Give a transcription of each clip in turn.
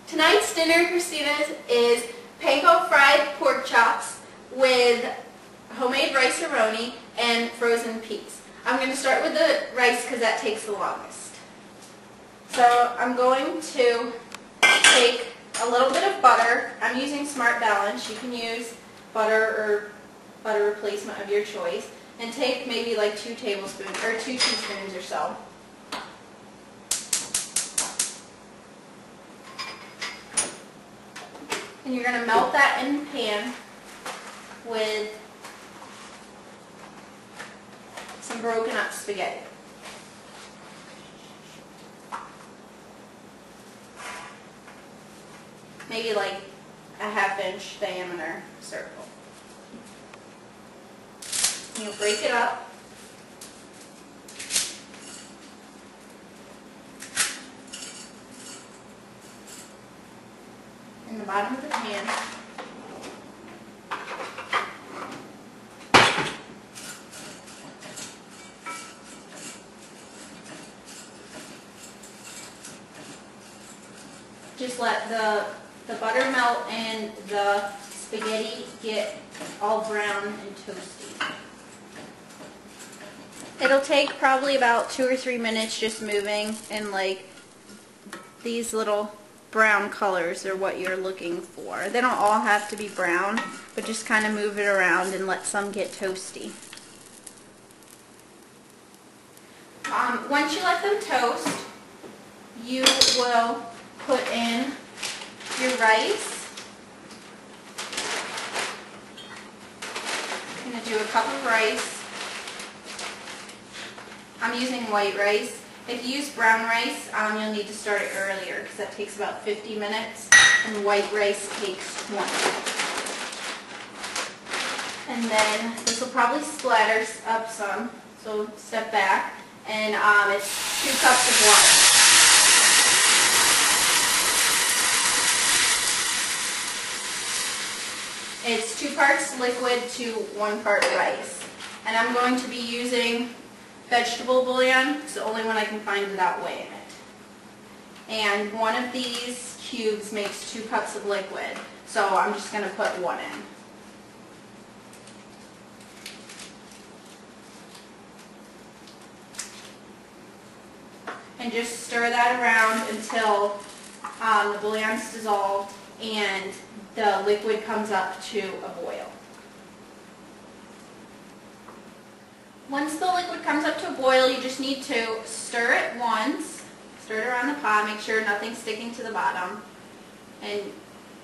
Tonight's dinner, Christina's, is panko fried pork chops with homemade rice-a-roni and frozen peas. I'm going to start with the rice because that takes the longest. So I'm going to take a little bit of butter. I'm using Smart Balance. You can use butter or butter replacement of your choice. And take maybe like 2 tablespoons or 2 teaspoons or so. And you're going to melt that in the pan with some broken up spaghetti. Maybe like a 1/2 inch diameter circle. You break it up. In the bottom of the pan. Just let the butter melt and the spaghetti get all brown and toasty. It'll take probably about 2 or 3 minutes just moving, and like these little brown colors are what you're looking for. They don't all have to be brown, but just kind of move it around and let some get toasty. Once you let them toast, you will put in your rice. I'm going to do a cup of rice. I'm using white rice. If you use brown rice, you'll need to start it earlier because that takes about 50 minutes and white rice takes 20. And then this will probably splatter up some, so step back. And it's 2 cups of water. It's 2 parts liquid to 1 part rice. And I'm going to be using vegetable bouillon. It's the only one I can find without whey in it. And one of these cubes makes 2 cups of liquid. So I'm just going to put 1 in. And just stir that around until the bouillon's dissolved and the liquid comes up to a boil. Once the liquid comes up to a boil, you just need to stir it once, stir it around the pot, make sure nothing's sticking to the bottom, and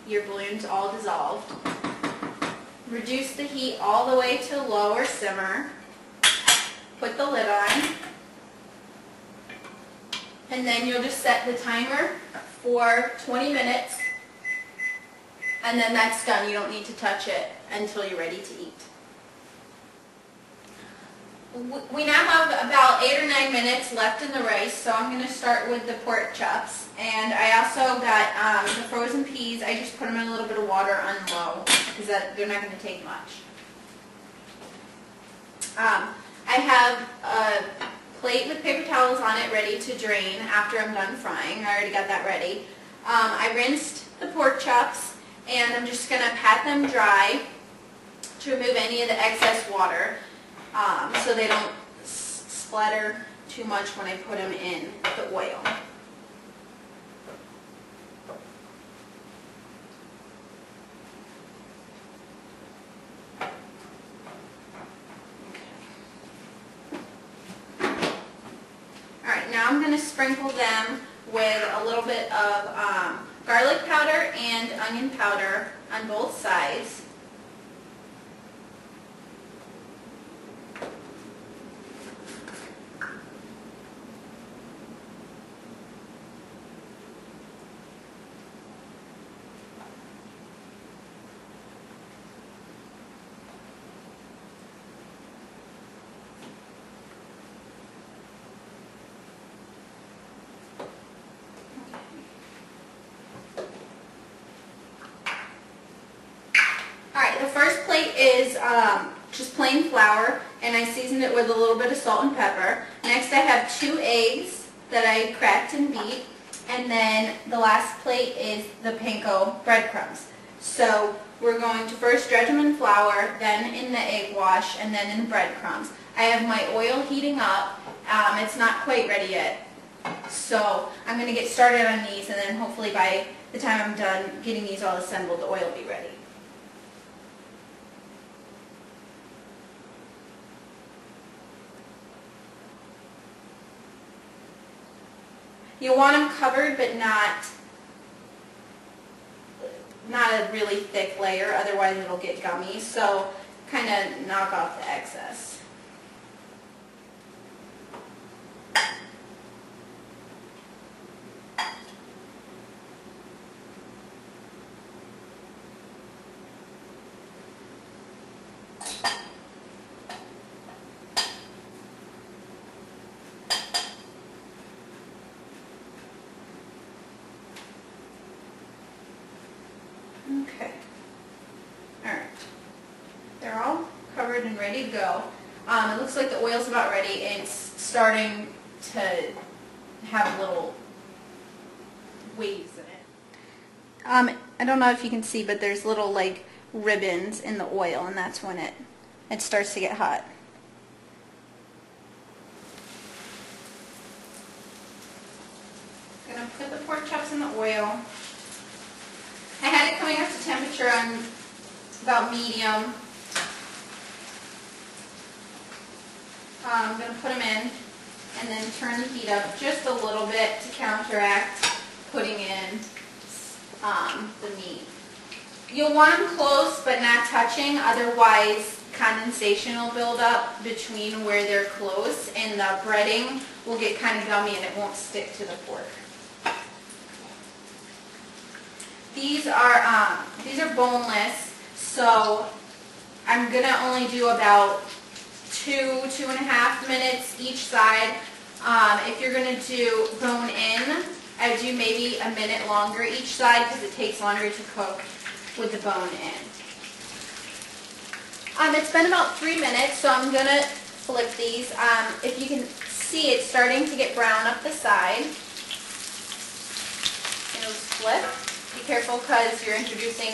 your bouillon's all dissolved. Reduce the heat all the way to low or simmer. Put the lid on. And then you'll just set the timer for 20 minutes, and then that's done. You don't need to touch it until you're ready to eat. We now have about 8 or 9 minutes left in the rice, so I'm going to start with the pork chops. And I also got the frozen peas. I just put them in a little bit of water on low because they're not going to take much. I have a plate with paper towels on it ready to drain after I'm done frying. I already got that ready. I rinsed the pork chops, and I'm just going to pat them dry to remove any of the excess water. So they don't splatter too much when I put them in the oil. Alright, now I'm going to sprinkle them with a little bit of garlic powder and onion powder on both sides. The first plate is just plain flour, and I seasoned it with a little bit of salt and pepper. Next I have 2 eggs that I cracked and beat. And then the last plate is the panko breadcrumbs. So we're going to first dredge them in flour, then in the egg wash, and then in the breadcrumbs. I have my oil heating up. It's not quite ready yet. So I'm going to get started on these, and then hopefully by the time I'm done getting these all assembled, the oil will be ready. You want them covered, but not a really thick layer, otherwise it'll get gummy. So kind of knock off the excess. Okay. Alright. They're all covered and ready to go. It looks like the oil's about ready. It's starting to have little waves in it. I don't know if you can see, but there's little like ribbons in the oil, and that's when it starts to get hot. I'm going to put the pork chops in the oil. I had it coming up to temperature on about medium. I'm going to put them in and then turn the heat up just a little bit to counteract putting in the meat. You'll want them close but not touching, otherwise condensation will build up between where they're close and the breading will get kind of gummy and it won't stick to the pork. These are boneless, so I'm going to only do about 2.5 minutes each side. If you're going to do bone in, I would do maybe a minute longer each side because it takes longer to cook with the bone in. It's been about 3 minutes, so I'm going to flip these. If you can see, it's starting to get brown up the side. It'll flip. Be careful because you're introducing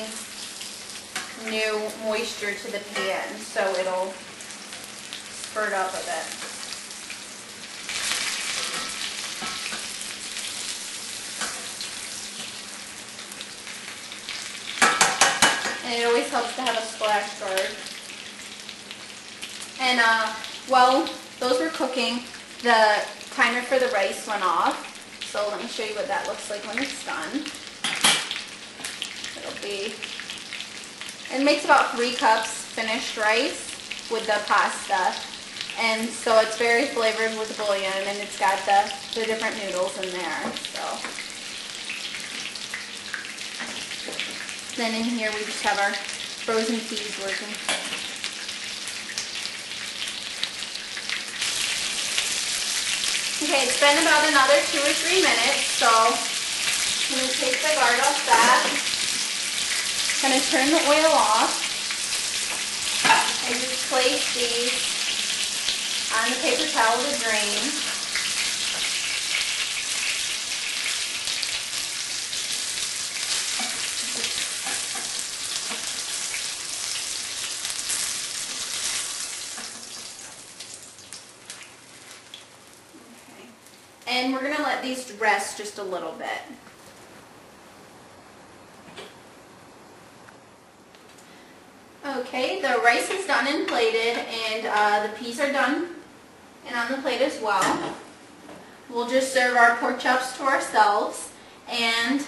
new moisture to the pan, so it'll spurt up a bit. And it always helps to have a splash guard. And while those were cooking, the timer for the rice went off. So let me show you what that looks like when it's done. It makes about 3 cups finished rice with the pasta, and so it's very flavored with the bouillon, and it's got the different noodles in there. So then in here we just have our frozen peas working. Okay, it's been about another 2 or 3 minutes, so I'm going to take the guard off that. I'm going to turn the oil off. I just place these on the paper towel to drain. Okay. And we're going to let these rest just a little bit. Okay, the rice is done and plated, and the peas are done and on the plate as well. We'll just serve our pork chops to ourselves, and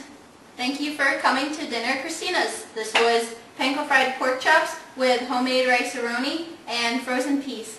thank you for coming to dinner at Christina's. This was panko fried pork chops with homemade rice-a-roni and frozen peas.